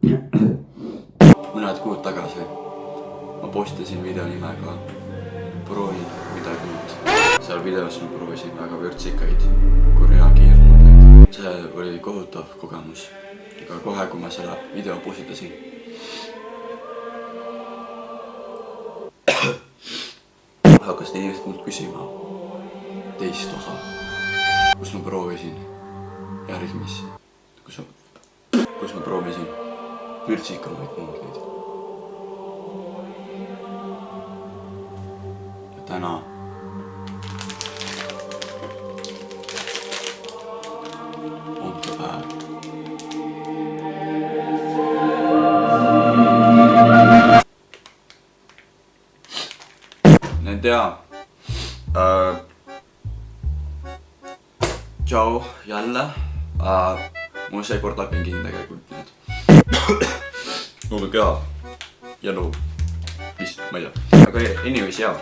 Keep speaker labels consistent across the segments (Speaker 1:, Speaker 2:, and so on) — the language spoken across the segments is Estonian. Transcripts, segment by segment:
Speaker 1: Mõned kuud tagasi ma postisin video nimega Proovi midagi uut. Seal videos ma proovisin väga vürtsikaid Korea kiirnudeid. See oli kohutav kogemus. Aga kohe, kui ma selle video postitasin, hakkasid inimesed mult küsima teist osa, kus ma proovisin kus ma proovisin vürtsikamaid nuudleid. Ja täna on ta päev. Need jaa. Tšau jälle. Mul seekord lapin kinni tegelikult nüüd. Mul on keha jäänu vist, ma ei tea. Aga anyways jaa.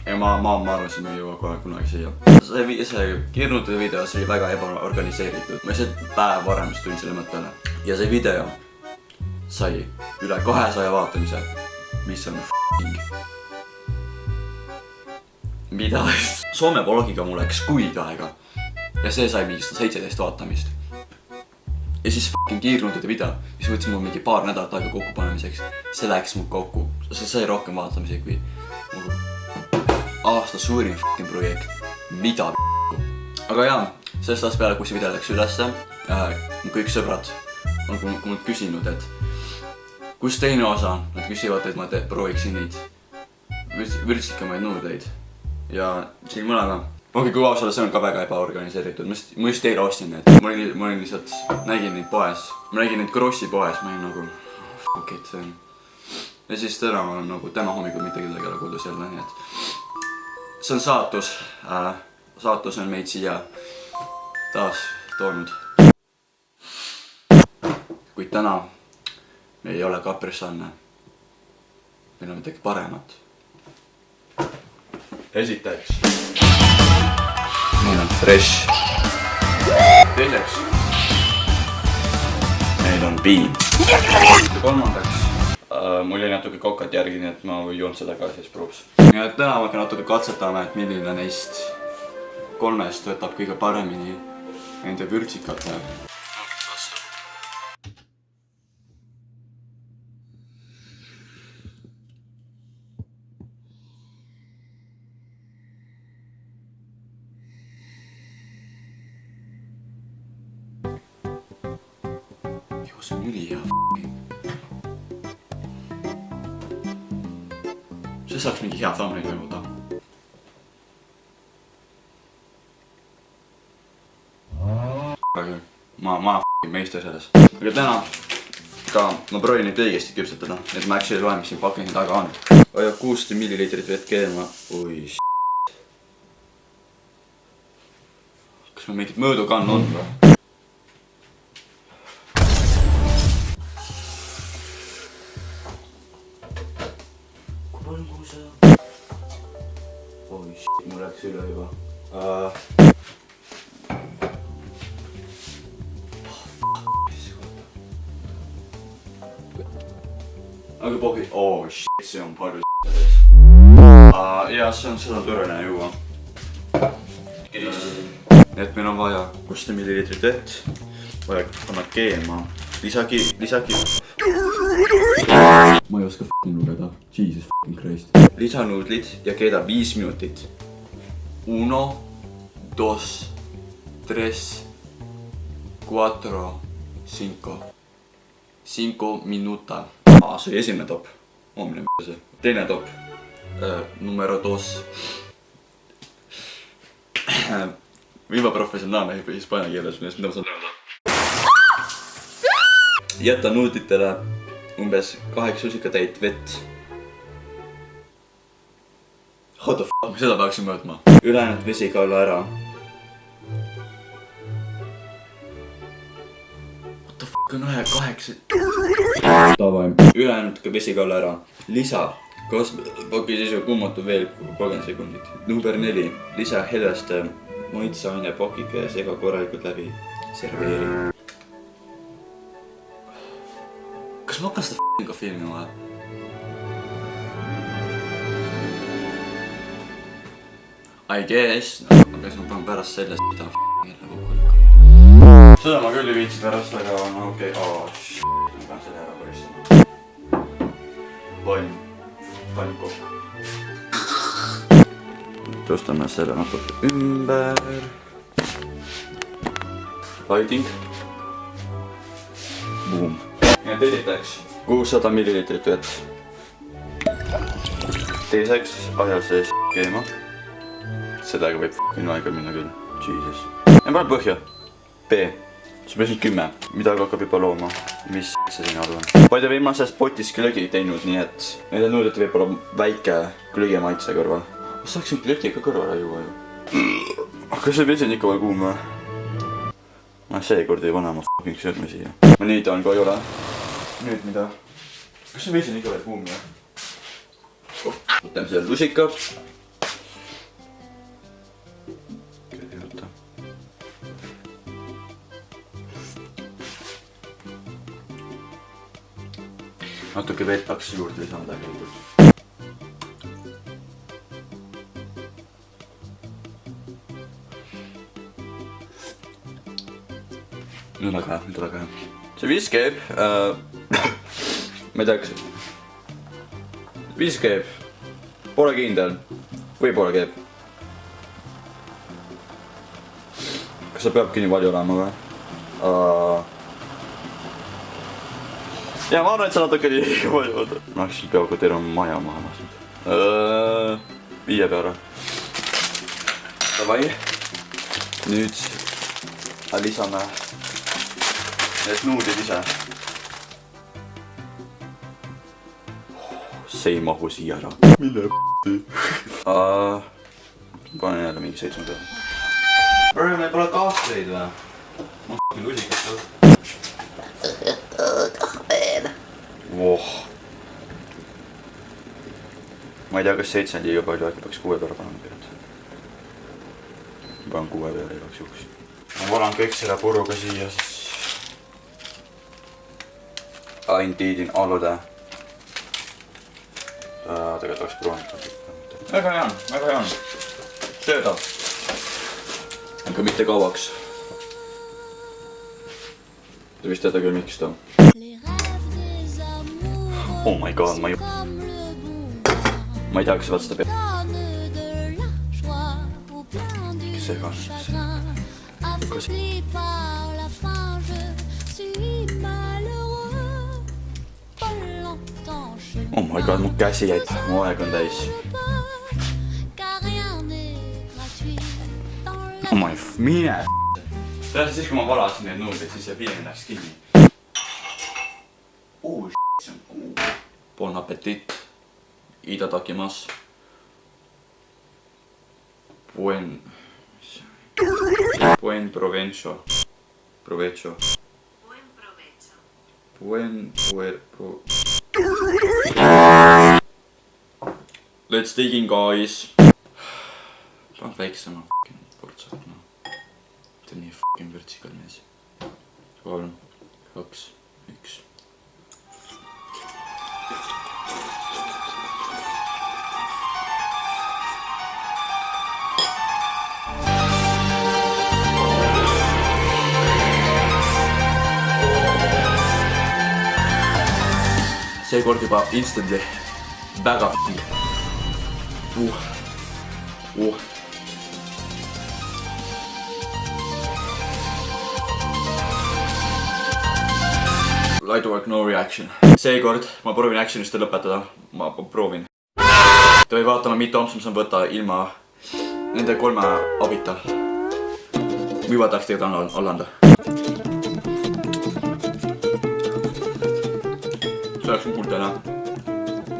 Speaker 1: Ja ma arvasin, et me jõua kohe kunagi siia. See kirnute video oli väga ebaorganiseeritud. Ma lihtsalt päev varem tulin selle mõttele. Ja see video sai üle 200 vaatamise. Mis on f***ing. Mida? Soome vlogiga mul läks kuid aega. Ja see sai mingi 17 vaatamist. Ja siis f***ing kiirnutide video, mis võtsin mul mingi paar nädalat aega kokku panemiseks. See läks mul kokku. See sai rohkem vaatamisi kui aasta suurim f***ing projekt. Mida Aga jaa, sellest aastast peale, kui see video läks ülesse, kõik sõbrad on mult küsinud, et kus teine osa on. Nad küsivad, et ma prooviksin neid vürtsikamaid nuudleid. Ja siin mõlega. Okei, kui ausale, see on ka väga ebaorganiseeritud. Ma just teile ostsin need. Ma olin lihtsalt, nägin neid poes. Ma nägin neid Krossi poes. Ma olin nagu, fuck it, see on. Ja siis täna on nagu, täna hommikul mitte kedagi ei ole kodus jälle, nii et see on saatus. Saatus on meid siia taas toonud. Kuid täna me ei ole Kaprisanne. Meil on midagi paremat. Esiteks. Meil on fresh. Teiseks. Meil on piim. Ja kolmandaks. Mul jäi natuke kokad järgi, nii et ma joon seda ka siis proovs. Ja täna ma natuke katsetame, et milline neist kolmest võtab kõige paremini nende vürtsikate. See on üli hea f***ing. See saaks mingi hea thumbnail võimuda. Ma f***ing meister selles. Aga täna ka ma proovin neid õigesti küpsetada. Et ma actually loen, mis siin pakeni taga on. Hoia 600 millilitrit vett keema. Oi s***. Kas meil mingit mõõdukann on või? Oi shit, mul läks üle juba. Aga pohi, oh shit, see on palju s***des. Ja see on seda tõrene juua. Et meil on vaja 600 millilitrit vett. Vaja panna keema. Lisagi. Ma ei oska f***ing lugeda. Jesus f***ing Christ. Lisanuudlid ja keeda 5 minutit. 1, 2, 3, 4, 5. 5 minuta. See oli esimene top. Omne see. Teine top. Numero 2. Viva professionaalne hispaania keeles, mida ma saan öelda. Jäta nuudlitele umbes 8 susikatäit vett. What the fuck, seda peaksin mõõtma. Ülejäänud vesi kalla ära. What the fuck on 8? Tavaim. Ülejäänud vesi kalla ära. Lisa. Paki sisu kummatu veel 30 sekundit. Number 4. Lisa heleste maitseaine pakike ja sega korralikult läbi. Serveeri. kas ma hakkan seda f***inga filmima või? I guess, no, aga siis ma pean pärast sellest mida jälle kokku lükkama. Seda ma küll ei viitsi pärast, aga no okei, ma pean selle ära koristama. Pann kokku. Tõstame selle natuke ümber. Lighting. Boom. Ja teiseks 600 millilitrit vett. Teiseks asjal sees keema. Sedagi võib f***in aega minna küll. Jesus. Ja pane põhja. B. See peaks nüüd 10. Midagi hakkab juba looma. Mis see siin arvan? Vaid ja viimases potis glögi teinud, nii et need on nõudeti võib-olla väike glögi maitse kõrval. Ma saaksin glögi ka kõrvale juua ju. Kas see vesi on ikka veel kuum või? Ma seekord ei pane oma f***ing sõrme siia. Ma nii tahan ka ei ole. Nüüd mida? Kas see vesi on ikka veel kuum või? Võtame selle lusika. Natuke vett peaks juurde lisada tegelikult. Nüüd väga hea, nüüd väga hea. See viis käib, ma ei tea, kas viis käib, pole kindel või pole käib. Kas see peabki nii palju olema või? Ja ma arvan, et see natuke nii palju võtta. Ma hakkasin peaaegu terve maja maha lasnud. 5 peale. Davai. Nüüd lisame need nuudid ise. See ei mahu siia ära. Mille p***i? Panen jälle mingi 7 peale. Bro, meil pole kahvleid või? Ma hakkan lusikat tõu. Voh. Ma ei tea, kas 7 on liiga palju, äkki peaks 6 peale panema pealt. Ma panen 6 peale igaks juhuks. Ma valan kõik selle puruga siia, siis antiidin alude. Tegelikult oleks proonit. Väga hea on, väga hea on. Söödav. Aga mitte kauaks. Te vist teate küll miks ta. Oh my god, ma ei tea, kas vaat seda peab. Kes see ka on? Kas... Oh my god, mu käsi jäid, mu aeg on täis. Oh my mine. Tähendab siis, kui ma valasin need nuudid, siis see film läks kinni. See on kuu. Bon appetit. Itadakimasu. Buen provecho. Provecho. Buen provecho. Let's dig in, guys. Panen väiksema f***in portsad, no. See on nii f***in vürtsikal mees. 3, 2, 1. Seekord juba instantly väga Light work, no reaction. Seekord ma proovin actionist lõpetada. Ma proovin. Te või vaatama, mitu ampsu ma saan võtta ilma nende 3 abita. Või tahaks tegelikult alla anda. Oleks on kuulda enam.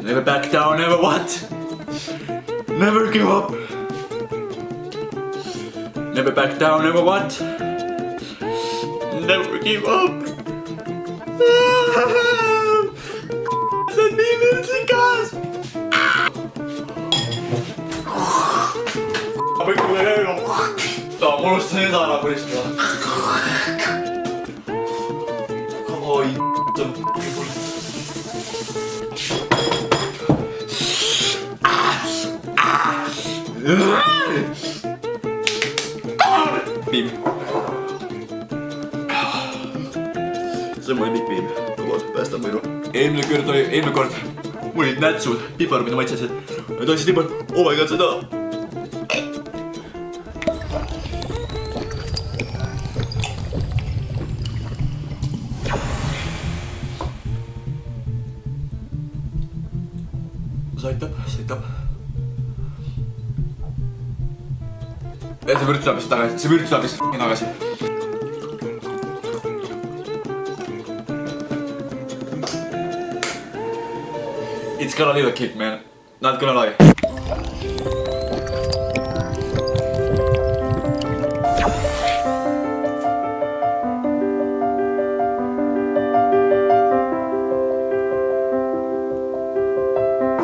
Speaker 1: Never back down, never what? Never give up. Never back down, never what? Never give up. See on nii vürtsikas. Ma võin kuule lööma. Ma unustasin nüüd ära kuristada. Oi, see on Piim. See on mu lemmikpiim. Lubas, päästa mu elu. Eelmine kord mul olid nätsud, pipar, mida maitsesid. Ma tahtsin nii palju, oh my god, seda. See aitab. Ja see vürts läheb lihtsalt tagasi. It's gonna leave a kick, man. Not gonna lie.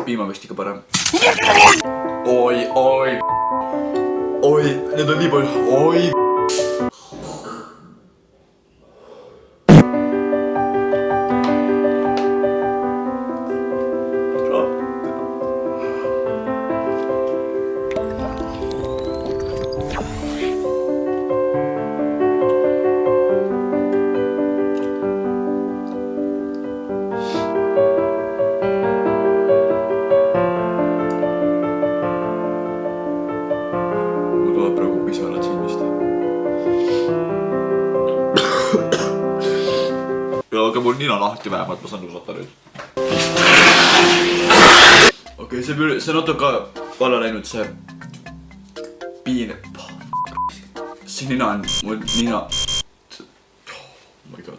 Speaker 1: Piima vist ikka parem. Oi, need on nii palju. Oi. Aga mul nina lahti vähemalt, ma saan usata nüüd. Okei, see on natuke alla läinud see piin. See nina on, mul nina. Oh my god.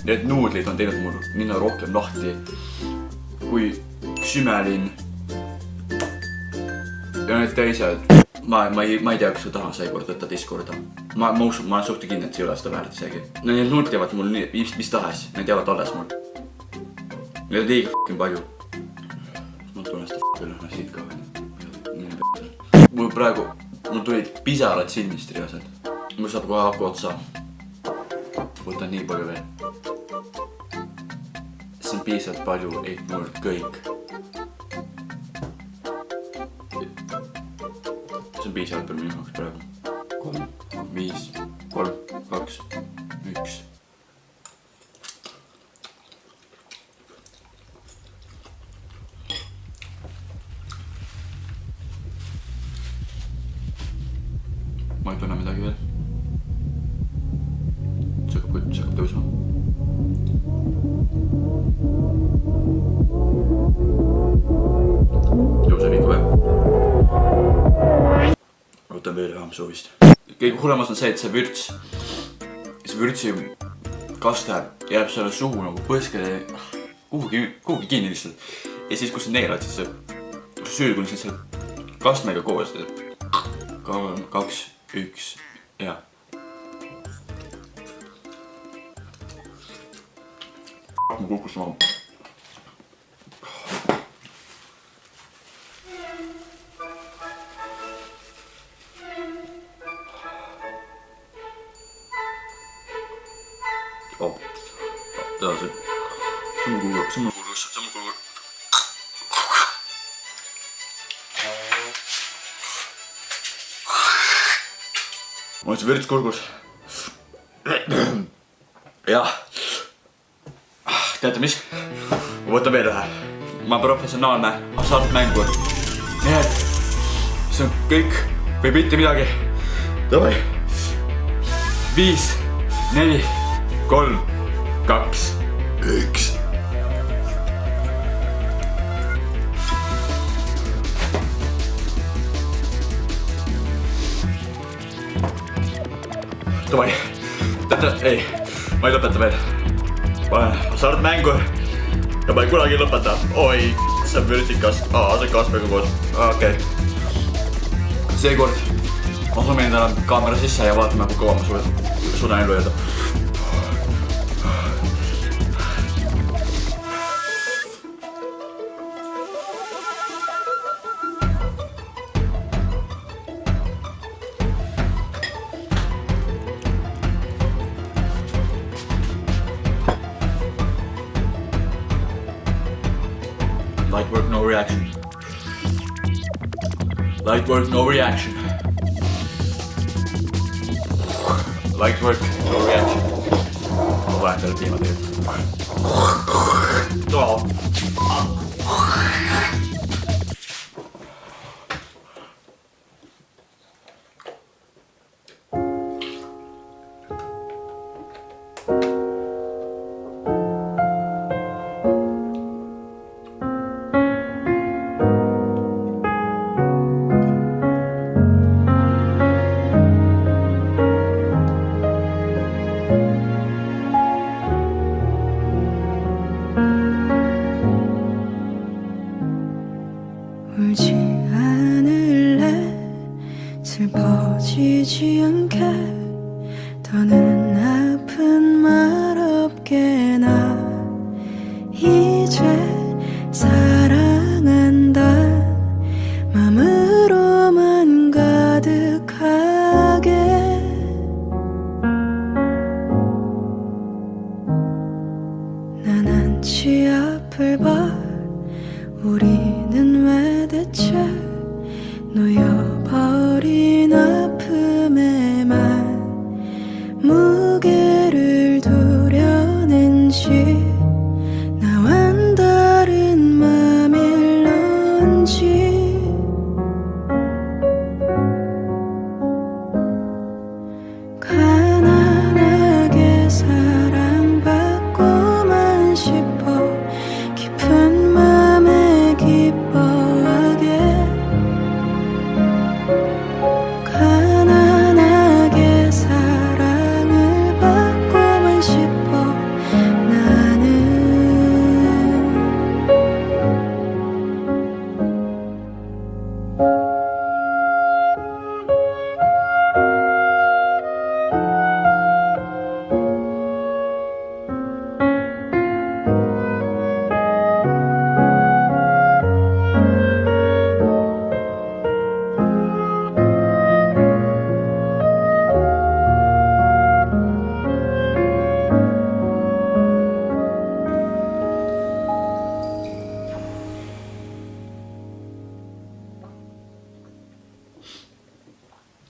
Speaker 1: Need nuudlid on teinud mul nina rohkem lahti kui sümelin. Ja need teised. Ma ei tea, kas ma tahan seekord võtta teist korda. Ma usun, ma olen suhte kindel, et see ei ole seda väärt isegi. Need nuud jäävad mul mis tahes, need jäävad alles mul. Need on liiga f***in palju. Ma tunnen seda f***ule siit ka veel. Mul praegu, mul tulid pisarad silmist reaalselt. Mul saab kohe haku otsa. Võtan nii palju veel. See on piisavalt palju, et mul kõik. See on piisavalt palju minu jaoks praegu. 3, 5, 3, 2, 1. Ma ei tunne midagi veel. See hakkab tõusma. Tõuseb ikka veel. Võtan veel vähem soovist. Kõige hullemas on see, et see vürtsi kaste jääb selle suhu nagu põskele kuhugi kinni lihtsalt. Ja siis, kui sa neelad, siis see süüd kuni selle kastmega koos. 2, 1, ja. Ma kukkus maha. Oh, edasi. See on mul kuulus. Ma ütlesin vürts kurgus. Jah. Teate mis? Ma võtan veel ühe. Ma olen professionaalne hasartmängur. Nii et see on kõik või mitte midagi. Davai. 5, 4, 3, 2, 1. Davai. Ei, ma ei lõpeta veel. Ma olen hasartmängur ja ma ei kunagi lõpeta. Oi, see on vürtsikas. See on kasmega koos. Okei. Seekord ma suume endale kaamera sisse ja vaatame, kui kaua ma suudan elu jääda. Light work, no reaction. Light work, no reaction. Light work, no reaction. Ma panen talle piima tegelikult.
Speaker 2: 울지 않을래 슬퍼지지 않게 더는 아픈 말 없게 나 이제 사랑한다 맘으로만 가득하게 난 한치 앞을 봐 우리는 왜 대체 놓여버린 아픔에만 무게를 두려는지 나와는 다른 맘일런지 가난하게 사랑받고만 싶어 깊은 맘에 기뻐하게 가난하게 사랑을 받고만 싶어 나는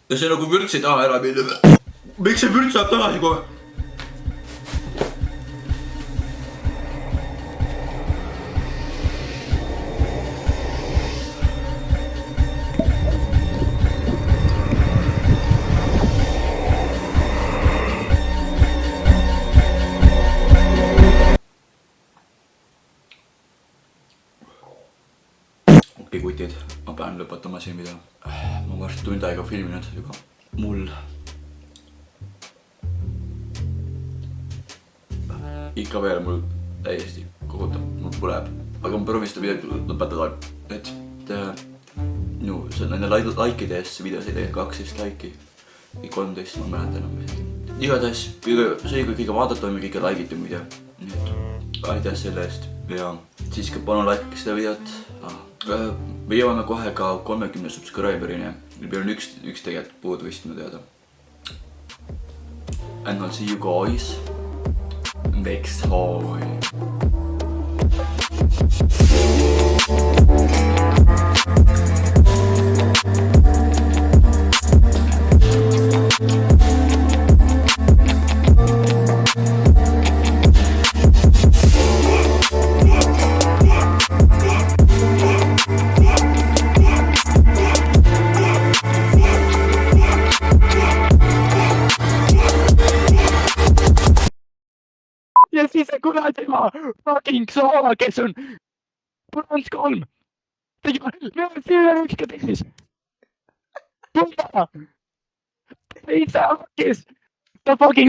Speaker 1: Ja see nagu vürts ei taha ära minna. Miks see vürts saab tagasi kohe? Okei kutid, ma pean lõpetama siin video. Ma olen varsti tund aega filminud juba. Mul ikka veel mul täiesti kogutab, mul põleb. Aga ma proovin seda videot lõpetada, et nende likeide eest see video sai tegelikult 12 laiki. 13 ma mäletan enam. Igatahes see kõige vaadatum ja kõige like'itum video. Aitäh selle eest ja siis ka palun like seda videot. Me jõuame kohe ka 30 subscriberini. Meil on üks tegelikult puudu vist mu teada. And I'll see you guys next time. Ja siis see kuradi fucking Soova, kes on Brons 3. Meil on siin ükski teis. Ei saa, kes ta fucking